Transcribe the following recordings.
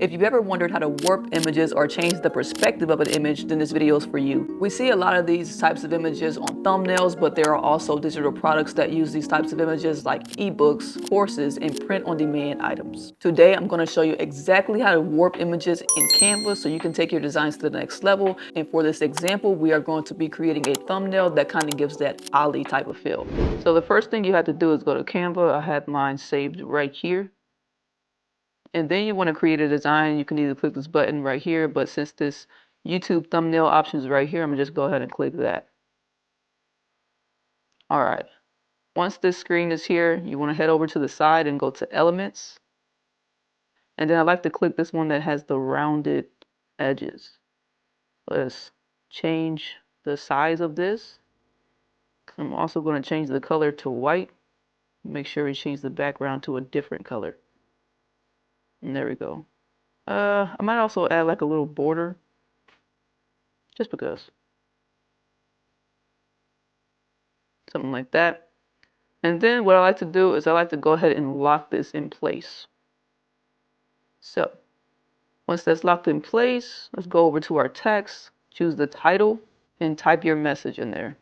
If you've ever wondered how to warp images or change the perspective of an image, then this video is for you. We see a lot of these types of images on thumbnails, but there are also digital products that use these types of images like ebooks, courses, and print-on-demand items. Today, I'm going to show you exactly how to warp images in Canva so you can take your designs to the next level. And for this example, we are going to be creating a thumbnail that kind of gives that Ali type of feel. So the first thing you have to do is go to Canva. I had mine saved right here. And then you want to create a design. You can either click this button right here, but since this YouTube thumbnail option is right here, I'm gonna just go ahead and click that. All right. Once this screen is here, you want to head over to the side and go to Elements. And then I like to click this one that has the rounded edges. Let's change the size of this. I'm also going to change the color to white. Make sure we change the background to a different color. And there we go. I might also add like a little border, just because. Something like that. And then what I like to do is I like to go ahead and lock this in place. So once that's locked in place, let's go over to our text, choose the title, and type your message in there.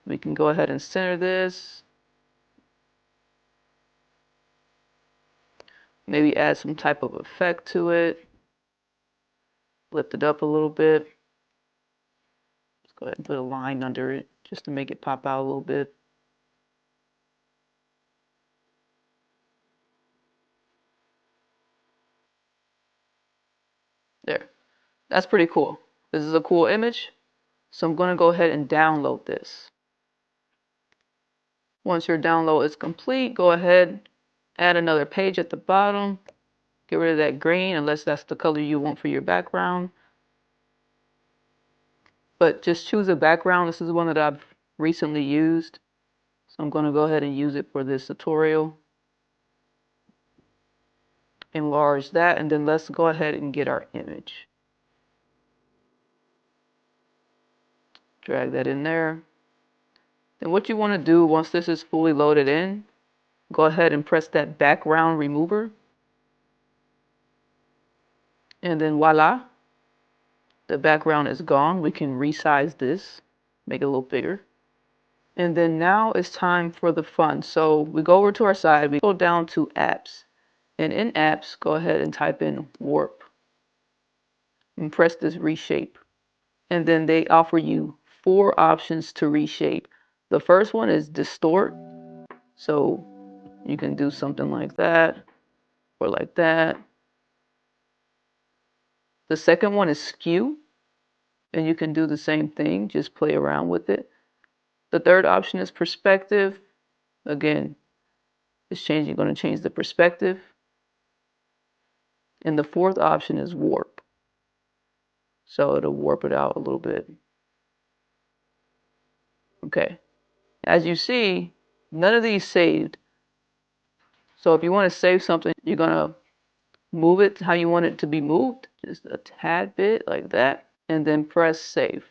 We can go ahead and center this. Maybe add some type of effect to it. Lift it up a little bit. Let's go ahead and put a line under it just to make it pop out a little bit. There. That's pretty cool. This is a cool image. So I'm going to go ahead and download this. Once your download is complete, go ahead, add another page at the bottom. Get rid of that green unless that's the color you want for your background. But just choose a background. This is one that I've recently used. So I'm going to go ahead and use it for this tutorial. Enlarge that, and then let's go ahead and get our image. Drag that in there. Then what you want to do once this is fully loaded in, go ahead and press that background remover. And then voila, the background is gone. We can resize this, make it a little bigger. And then now it's time for the fun. So we go over to our side, we go down to apps. And in apps, go ahead and type in warp. And press this reshape. And then they offer you 4 options to reshape. The first one is distort. So you can do something like that or like that. The second one is skew. And you can do the same thing, just play around with it. The third option is perspective. Again, it's going to change the perspective. And the fourth option is warp. So it'll warp it out a little bit. Okay. As you see, none of these saved. So if you want to save something, you're going to move it how you want it to be moved. Just a tad bit like that. And then press save.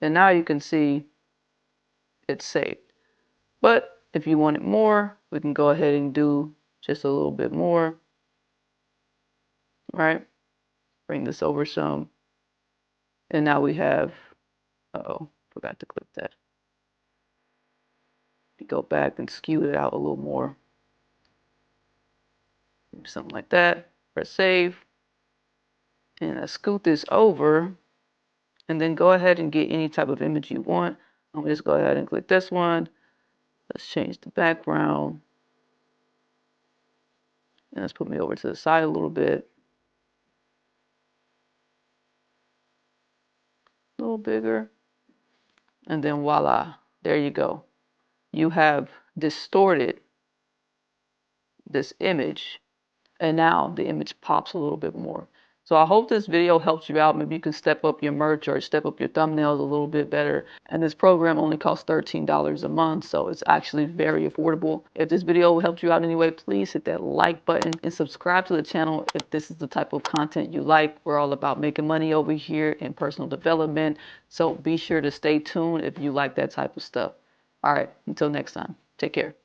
And now you can see it's saved. But if you want it more, we can go ahead and do just a little bit more. Right? Bring this over some. And now we have, forgot to click that. Go back and skew it out a little more. Something like that. Press save. And I scoot this over. And then go ahead and get any type of image you want. I'm just go ahead and click this one. Let's change the background. And let's put me over to the side a little bit. A little bigger. And then voila. There you go. You have distorted this image. And now the image pops a little bit more. So I hope this video helps you out. Maybe you can step up your merch or step up your thumbnails a little bit better. And this program only costs $13 a month, so it's actually very affordable. If this video helped you out anyway, please hit that like button and subscribe to the channel if this is the type of content you like. We're all about making money over here and personal development. So be sure to stay tuned if you like that type of stuff. All right, until next time, take care.